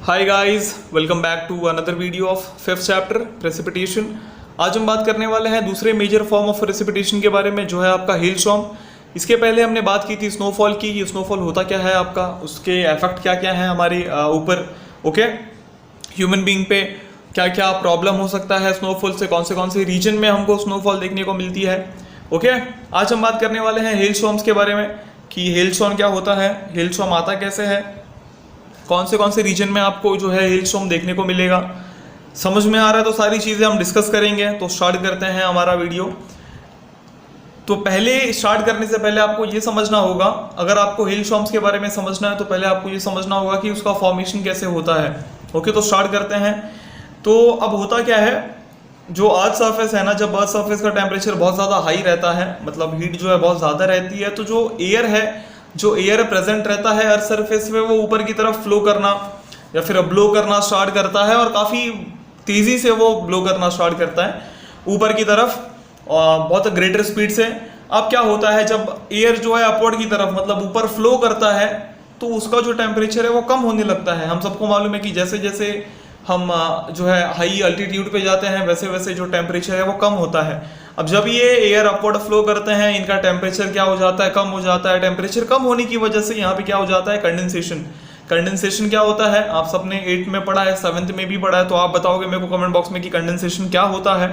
Hi guys, welcome back to another video of fifth chapter precipitation. आज हम बात करने वाले हैं दूसरे मेजर फॉर्म ऑफ प्रेसिपिटेशन के बारे में, जो है आपका हेल स्टॉर्म। इसके पहले हमने बात की थी स्नोफॉल की। ये स्नोफॉल होता क्या है आपका, उसके इफेक्ट क्या क्या है हमारे ऊपर, ओके, ह्यूमन बीइंग पे क्या क्या प्रॉब्लम हो सकता है स्नोफॉल से कौन से रीजन में हमको स्नोफॉल देखने को मिलती है। ओके, आज हम बात करने वाले हैं हेल स्टॉर्म्स के बारे में कि हेल स्टॉर्म क्या होता है, हेल स्टॉर्म आता कैसे है, कौन से रीजन में आपको जो है हेल स्टॉर्म देखने को मिलेगा। समझ में आ रहा है तो सारी चीज़ें हम डिस्कस करेंगे। तो स्टार्ट करते हैं हमारा वीडियो। तो पहले स्टार्ट करने से पहले आपको ये समझना होगा, अगर आपको हेल स्टॉर्म्स के बारे में समझना है तो पहले आपको ये समझना होगा कि उसका फॉर्मेशन कैसे होता है। ओके, तो स्टार्ट करते हैं। तो अब होता क्या है, जो अर्थ सरफेस है ना, जब अर्थ सरफेस का टेम्परेचर बहुत ज़्यादा हाई रहता है, मतलब हीट जो है बहुत ज़्यादा रहती है, तो जो एयर प्रेजेंट रहता है अर्थ सरफेस पे, वो ऊपर की तरफ फ्लो करना या फिर ब्लो करना स्टार्ट करता है, और काफ़ी तेज़ी से वो ब्लो करना स्टार्ट करता है ऊपर की तरफ, बहुत ग्रेटर स्पीड से। अब क्या होता है, जब एयर जो है अपवर्ड की तरफ मतलब ऊपर फ्लो करता है, तो उसका जो टेम्परेचर है वो कम होने लगता है। हम सबको मालूम है कि जैसे जैसे हम जो है हाई अल्टीट्यूड पे जाते हैं, वैसे वैसे जो टेम्परेचर है वो कम होता है। अब जब ये एयर अपवर्ड फ्लो करते हैं, इनका टेम्परेचर क्या हो जाता है, कम हो जाता है। टेम्परेचर कम होने की वजह से यहाँ पे क्या हो जाता है, कंडेंसेशन। कंडेंसेशन क्या होता है, आप सबने 8th में पढ़ा है, 7th में भी पढ़ा है, तो आप बताओगे मेरे को कमेंट बॉक्स में कि कंडेंसेशन क्या होता है।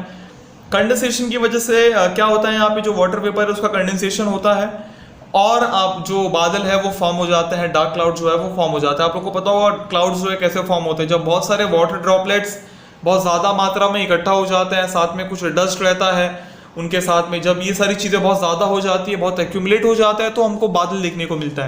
कंडेंसेशन की वजह से क्या होता है, यहाँ पे जो वाटर वेपर है उसका कंडेंसेशन होता है, और आप जो बादल है वो फॉर्म हो जाते हैं, डार्क क्लाउड जो है वो फॉर्म हो जाता है। आप लोग को पता होगा क्लाउड्स जो है कैसे फॉर्म होते हैं, जब बहुत सारे वाटर ड्रॉपलेट्स बहुत ज़्यादा मात्रा में इकट्ठा हो जाते हैं, साथ में कुछ डस्ट रहता है उनके साथ में, जब ये सारी चीज़ें बहुत ज़्यादा हो जाती है, बहुत एक्यूमुलेट हो जाता है, तो हमको बादल देखने को मिलता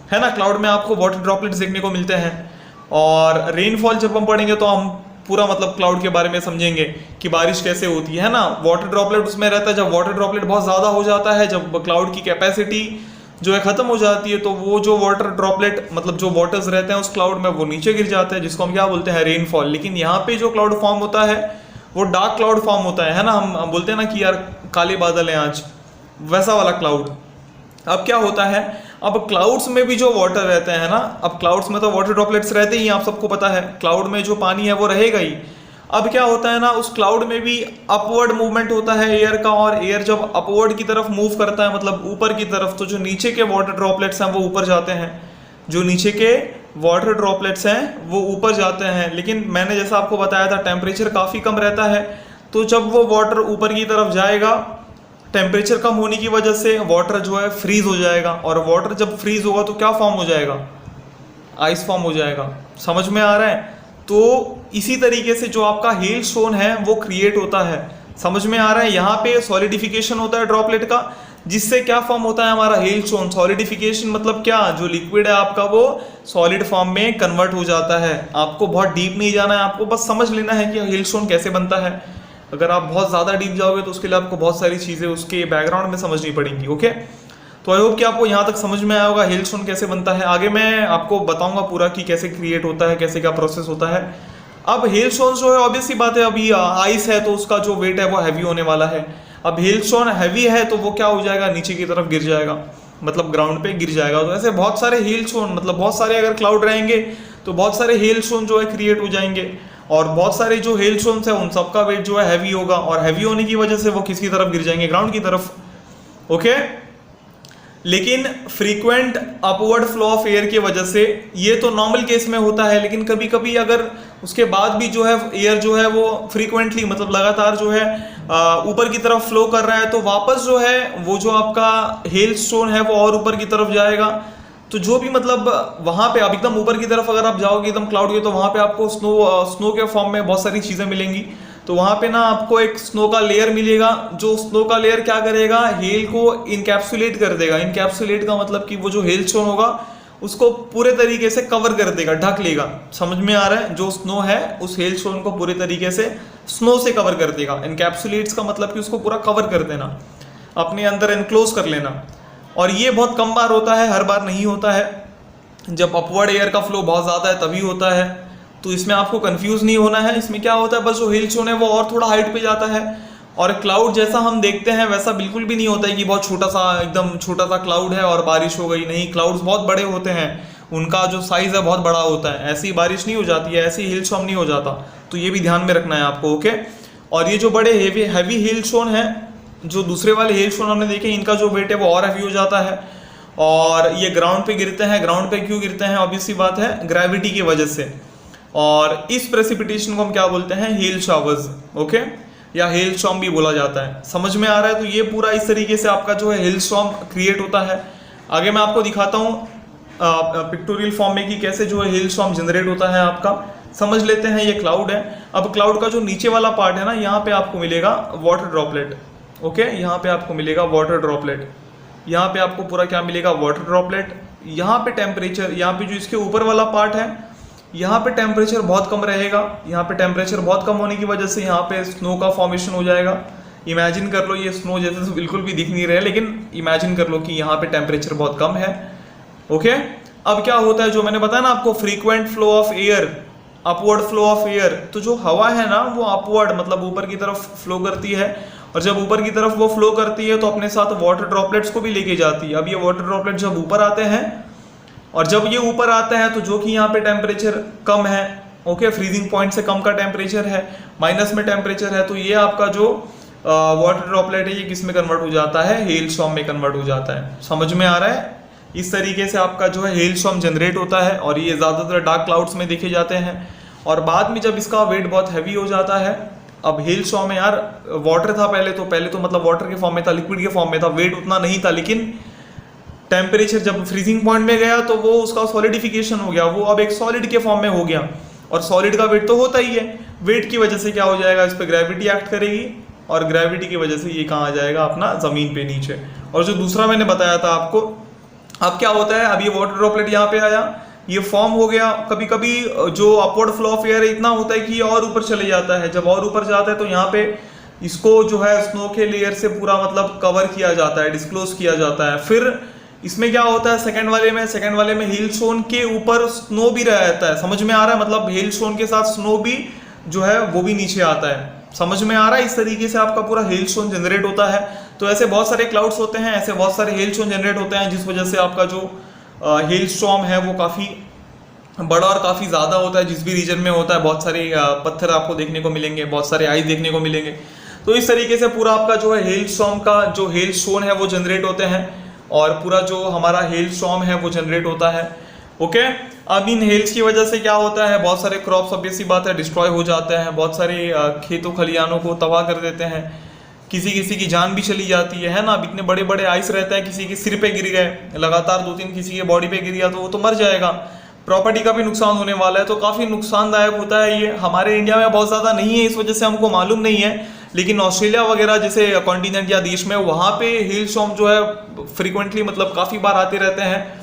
है ना। क्लाउड में आपको वाटर ड्रॉपलेट्स देखने को मिलते हैं। और रेनफॉल जब हम पढ़ेंगे तो हम पूरा मतलब क्लाउड के बारे में समझेंगे कि बारिश कैसे होती है ना। वाटर ड्रॉपलेट उसमें रहता है, जब वाटर ड्रॉपलेट बहुत ज़्यादा हो जाता है, जब क्लाउड की कैपेसिटी जो है ख़त्म हो जाती है, तो वो जो वाटर ड्रॉपलेट मतलब जो वाटर्स रहते हैं उस क्लाउड में वो नीचे गिर जाते हैं, जिसको हम क्या बोलते हैं, रेनफॉल। लेकिन यहाँ पे जो क्लाउड फॉर्म होता है वो डार्क क्लाउड फॉर्म होता है ना। हम बोलते हैं ना कि यार काले बादल हैं आज, वैसा वाला क्लाउड। अब क्या होता है, अब क्लाउड्स में भी जो वाटर रहते हैं ना, अब क्लाउड्स में तो वाटर ड्रॉपलेट्स रहते ही, आप सबको पता है, क्लाउड में जो पानी है वो रहेगा ही। अब क्या होता है ना, उस क्लाउड में भी अपवर्ड मूवमेंट होता है एयर का, और एयर जब अपवर्ड की तरफ मूव करता है मतलब ऊपर की तरफ, तो जो नीचे के वाटर ड्रॉपलेट्स हैं वो ऊपर जाते हैं, जो नीचे के वाटर ड्रॉपलेट्स हैं वो ऊपर जाते हैं। लेकिन मैंने जैसा आपको बताया था, टेम्परेचर काफ़ी कम रहता है, तो जब वो वाटर ऊपर की तरफ जाएगा, टेम्परेचर कम होने की वजह से वाटर जो है फ्रीज हो जाएगा, और वाटर जब फ्रीज होगा तो क्या फॉर्म हो जाएगा, आइस फॉर्म हो जाएगा। समझ में आ रहा है। तो इसी तरीके से जो आपका हेल स्टोन है वो क्रिएट होता है। समझ में आ रहा है। यहाँ पे सॉलिडिफिकेशन होता है ड्रॉपलेट का, जिससे क्या फॉर्म होता है हमारा हेल स्टोन। सॉलिडिफिकेशन मतलब क्या, जो लिक्विड है आपका वो सॉलिड फॉर्म में कन्वर्ट हो जाता है। आपको बहुत डीप नहीं जाना है, आपको बस समझ लेना है कि हेल स्टोन कैसे बनता है। अगर आप बहुत ज़्यादा डीप जाओगे तो उसके लिए आपको बहुत सारी चीज़ें उसके बैकग्राउंड में समझनी पड़ेंगी। ओके, तो आई होप कि आपको यहाँ तक समझ में आया होगा हेल स्टोन कैसे बनता है। आगे मैं आपको बताऊंगा पूरा कि कैसे क्रिएट होता है, कैसे क्या प्रोसेस होता है। अब हेल स्टोन जो है ऑब्वियस सी बात है, अभी आइस है तो उसका जो वेट है वो हैवी होने वाला है। अब हेल स्टोन हैवी है तो वो क्या हो जाएगा, नीचे की तरफ गिर जाएगा, मतलब ग्राउंड पे गिर जाएगा। तो ऐसे बहुत सारे हेल स्टोन, मतलब बहुत सारे अगर क्लाउड रहेंगे तो बहुत सारे हेल स्टोन जो है क्रिएट हो जाएंगे, और बहुत सारे जो हेल स्टोन्स है उन सबका वेट जो है हैवी होगा, और हैवी होने की वजह से वो किसकी तरफ गिर जाएंगे, ग्राउंड की तरफ। ओके, लेकिन frequent upward flow of air की वजह से ये तो नॉर्मल केस में होता है, लेकिन कभी कभी अगर उसके बाद भी जो है एयर जो है वो फ्रीक्वेंटली मतलब लगातार जो है ऊपर की तरफ फ्लो कर रहा है, तो वापस जो है वो जो आपका हेल स्टोन है वो और ऊपर की तरफ जाएगा। तो जो भी मतलब वहां पे आप एकदम ऊपर की तरफ अगर आप जाओगे एकदम क्लाउड के, तो वहां पे आपको स्नो के फॉर्म में बहुत सारी चीजें मिलेंगी। तो वहां पे ना आपको एक स्नो का लेयर मिलेगा, जो स्नो का लेयर क्या करेगा, हेल को इनकैप्सुलेट कर देगा। इनकैप्सुलेट का मतलब कि वो जो हेल स्टोन होगा उसको पूरे तरीके से कवर कर देगा, ढक लेगा। समझ में आ रहा है। जो स्नो है उस हेल स्टोन को पूरे तरीके से स्नो से कवर कर देगा। इनकैप्सुलेट्स का मतलब कि उसको पूरा कवर कर देना, अपने अंदर एनक्लोज कर लेना। और ये बहुत कम बार होता है, हर बार नहीं होता है। जब अपवर्ड एयर का फ्लो बहुत ज़्यादा है तभी होता है। तो इसमें आपको कंफ्यूज नहीं होना है। इसमें क्या होता है, बस जो हिल स्टोन है वो और थोड़ा हाइट पे जाता है, और क्लाउड जैसा हम देखते हैं वैसा बिल्कुल भी नहीं होता है कि बहुत छोटा सा एकदम छोटा सा क्लाउड है और बारिश हो गई। नहीं, क्लाउड्स बहुत बड़े होते हैं, उनका जो साइज है बहुत बड़ा होता है, ऐसी बारिश नहीं हो जाती है, ऐसी हिल स्टॉर्म नहीं हो जाता। तो ये भी ध्यान में रखना है आपको, ओके। और ये जो बड़े हैवी हिल स्टोन है, जो दूसरे वाले हिल स्टोन हमने देखे, इनका जो वेट है वो और हैवी हो जाता है, और ये ग्राउंड पे गिरते हैं। ग्राउंड पे क्यों गिरते हैं? ऑब्वियस सी बात है, ग्रेविटी की वजह से। और इस प्रेसिपिटेशन को हम क्या बोलते हैं? हेल शावर्स, ओके, या हेल स्टॉर्म भी बोला जाता है। समझ में आ रहा है? तो ये पूरा इस तरीके से आपका जो है हेल स्टॉर्म क्रिएट होता है। आगे मैं आपको दिखाता हूँ पिक्टोरियल फॉर्म में कि कैसे जो है हेल स्टॉर्म जनरेट होता है आपका। समझ लेते हैं, ये क्लाउड है। अब क्लाउड का जो नीचे वाला पार्ट है ना, यहाँ पे आपको मिलेगा वाटर ड्रॉपलेट, ओके। यहाँ पे आपको मिलेगा वाटर ड्रॉपलेट, यहाँ पे आपको पूरा क्या मिलेगा? Water droplet. यहाँ पे टेम्परेचर, यहाँ पे जो इसके ऊपर वाला पार्ट है, यहाँ पे टेम्परेचर बहुत कम रहेगा। यहाँ पे टेम्परेचर बहुत कम होने की वजह से यहाँ पे स्नो का फॉर्मेशन हो जाएगा। इमेजिन कर लो, ये स्नो जैसे तो बिल्कुल भी दिख नहीं रहा है, लेकिन इमेजिन कर लो कि यहाँ पे टेम्परेचर बहुत कम है, ओके। अब क्या होता है, जो मैंने बताया ना आपको, frequent flow of air, upward flow of air. तो जो हवा है ना वो अपवर्ड मतलब ऊपर की तरफ फ्लो करती है, और जब ऊपर की तरफ वो फ्लो करती है तो अपने साथ वाटर ड्रॉपलेट्स को भी लेके जाती है। अब ये वाटर ड्रॉपलेट जब ऊपर आते हैं, और जब ये ऊपर आते हैं तो जो कि यहाँ पे टेम्परेचर कम है, ओके, फ्रीजिंग पॉइंट से कम का टेम्परेचर है, माइनस में टेम्परेचर है, तो ये आपका जो वाटर ड्रॉपलेट है ये किस में कन्वर्ट हो जाता है? हेल स्टॉर्म में कन्वर्ट हो जाता है। समझ में आ रहा है? इस तरीके से आपका जो है हेल स्टॉर्म जनरेट होता है, और ये ज़्यादातर डार्क क्लाउड्स में देखे जाते हैं। और बाद में जब इसका वेट बहुत हैवी हो जाता है, अब हेल स्टॉर्म में यार वाटर था पहले तो मतलब वाटर के फॉर्म में था, लिक्विड के फॉर्म में था, वेट उतना नहीं था, लेकिन टेम्परेचर जब फ्रीजिंग पॉइंट में गया तो वो उसका सॉलिडिफिकेशन हो गया, वो अब एक सॉलिड के फॉर्म में हो गया। और सॉलिड का वेट तो होता ही है, वेट की वजह से क्या हो जाएगा? इस पर ग्रेविटी एक्ट करेगी, और ग्रेविटी की वजह से ये कहाँ आ जाएगा? अपना जमीन पे नीचे। और जो दूसरा मैंने बताया था आपको, अब क्या होता है, अब ये वाटर ड्रॉपलेट यहाँ पे आया, ये फॉर्म हो गया। कभी कभी जो अपवर्ड फ्लो ऑफ एयर इतना होता है कि ये और ऊपर चले जाता है। जब और ऊपर जाता है तो यहाँ पे इसको जो है स्नो के लेयर से पूरा मतलब कवर किया जाता है, डिस्क्लोज किया जाता है। फिर इसमें क्या होता है, सेकंड वाले में हिल स्टोन के ऊपर स्नो भी रहता है। समझ में आ रहा है? मतलब हिल स्टोन के साथ स्नो भी जो है वो भी नीचे आता है। समझ में आ रहा है? इस तरीके से आपका पूरा हेल स्टोन जनरेट होता है। तो ऐसे बहुत सारे क्लाउड्स होते हैं, ऐसे बहुत सारे हेल स्टोन जनरेट होते हैं, जिस वजह से आपका जो हेल स्टॉर्म है वो काफ़ी बड़ा और काफ़ी ज़्यादा होता है। जिस भी रीजन में होता है, बहुत सारे पत्थर आपको देखने को मिलेंगे, बहुत सारे आइस देखने को मिलेंगे। तो इस तरीके से पूरा आपका जो है हेल स्टॉर्म का जो हेल स्टोन है वो जनरेट होते हैं, और पूरा जो हमारा हेल स्टॉर्म है वो जनरेट होता है, ओके। अब इन हेल्स की वजह से क्या होता है, बहुत सारे क्रॉप्स ऑब्वियस सी बात है डिस्ट्रॉय हो जाते हैं, बहुत सारे खेतों खलिहानों को तबाह कर देते हैं, किसी किसी की जान भी चली जाती है ना। अब इतने बड़े बड़े आइस रहते हैं, किसी के सिर पे गिर गए लगातार 2-3, किसी के बॉडी पे गिर गया तो वो तो मर जाएगा, प्रॉपर्टी का भी नुकसान होने वाला है। तो काफ़ी नुकसानदायक होता है ये। हमारे इंडिया में बहुत ज़्यादा नहीं है, इस वजह से हमको मालूम नहीं है, लेकिन ऑस्ट्रेलिया वगैरह जैसे कॉन्टिनेंट या देश में, वहाँ पे हेल स्टॉर्म जो है फ्रिक्वेंटली मतलब काफ़ी बार आते रहते हैं।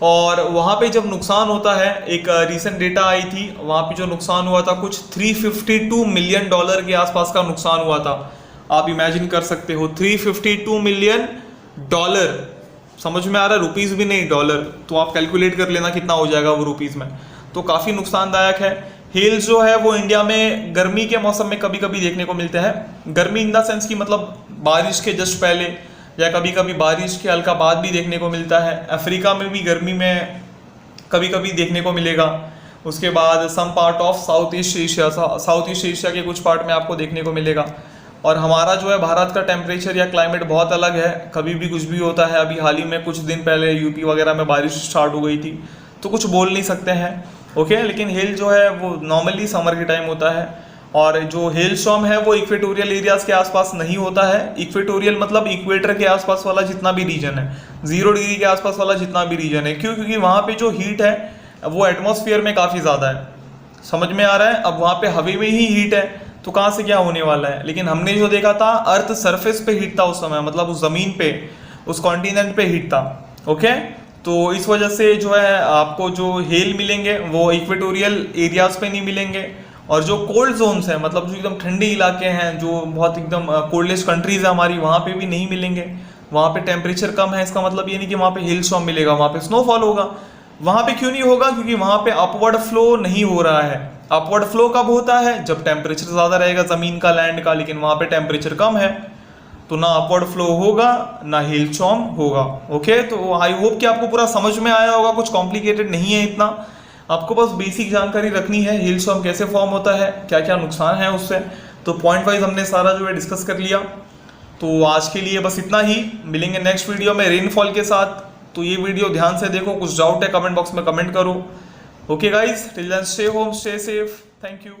और वहाँ पे जब नुकसान होता है, एक रिसेंट डेटा आई थी, वहाँ पे जो नुकसान हुआ था कुछ $352 मिलियन के आसपास का नुकसान हुआ था। आप इमेजिन कर सकते हो, $352 मिलियन, समझ में आ रहा है? रुपीज़ भी नहीं, डॉलर। तो आप कैलकुलेट कर लेना कितना हो जाएगा वो रुपीज़ में। तो काफ़ी नुकसानदायक है। हेल्स जो है वो इंडिया में गर्मी के मौसम में कभी कभी देखने को मिलते हैं। गर्मी इन द सेंस की मतलब बारिश के जस्ट पहले, या कभी कभी बारिश के हल्का बाद भी देखने को मिलता है। अफ्रीका में भी गर्मी में कभी कभी देखने को मिलेगा। उसके बाद some part of South East Asia के कुछ पार्ट में आपको देखने को मिलेगा। और हमारा जो है भारत का टेम्परेचर या क्लाइमेट बहुत अलग है, कभी भी कुछ भी होता है। अभी हाल ही में कुछ दिन पहले यूपी वगैरह में बारिश स्टार्ट हो गई थी, तो कुछ बोल नहीं सकते हैं, ओके। लेकिन हेल जो है वो नॉर्मली समर के टाइम होता है। और जो हेल स्टॉर्म है वो इक्वेटोरियल एरियाज के आसपास नहीं होता है। इक्वेटोरियल मतलब इक्वेटर के आसपास वाला जितना भी रीजन है, 0 डिग्री के आसपास वाला जितना भी रीजन है। क्यों? क्योंकि वहाँ पे जो हीट है वो एटमॉस्फेयर में काफ़ी ज़्यादा है। समझ में आ रहा है? अब वहाँ पे हवा में ही हीट है, तो कहाँ से क्या होने वाला है। लेकिन हमने जो देखा था, अर्थ सरफेस पे हीट था उस समय, मतलब उस ज़मीन पे, उस कॉन्टिनेंट पे हीट था, ओके। तो इस वजह से जो है आपको जो हेल मिलेंगे वो इक्वेटोरियल एरियाज पे नहीं मिलेंगे। और जो कोल्ड जोन्स हैं, मतलब जो एकदम ठंडे इलाके हैं, जो बहुत एकदम कोल्डेस्ट कंट्रीज है हमारी, वहाँ पे भी नहीं मिलेंगे। वहाँ पे टेम्परेचर कम है, इसका मतलब ये नहीं कि वहाँ पे हिल स्टॉर्म मिलेगा, वहाँ पे स्नोफॉल होगा। वहाँ पे क्यों नहीं होगा? क्योंकि वहाँ पे अपवर्ड फ्लो नहीं हो रहा है। अपवर्ड फ्लो कब होता है? जब टेम्परेचर ज़्यादा रहेगा ज़मीन का, लैंड का, लेकिन वहाँ पे टेम्परेचर कम है। तो ना अपवर्ड फ्लो होगा ना हिल स्टॉर्म होगा। ओके, तो आई होप कि आपको पूरा समझ में आया होगा, कुछ कॉम्प्लिकेटेड नहीं है इतना। आपको बस बेसिक जानकारी रखनी है, हिल स्टॉर्म कैसे फॉर्म होता है, क्या क्या नुकसान है उससे। तो पॉइंट वाइज हमने सारा जो है डिस्कस कर लिया। तो आज के लिए बस इतना ही, मिलेंगे नेक्स्ट वीडियो में रेनफॉल के साथ। तो ये वीडियो ध्यान से देखो, कुछ डाउट है कमेंट बॉक्स में कमेंट करो। Okay guys, till then stay home, stay safe, thank you.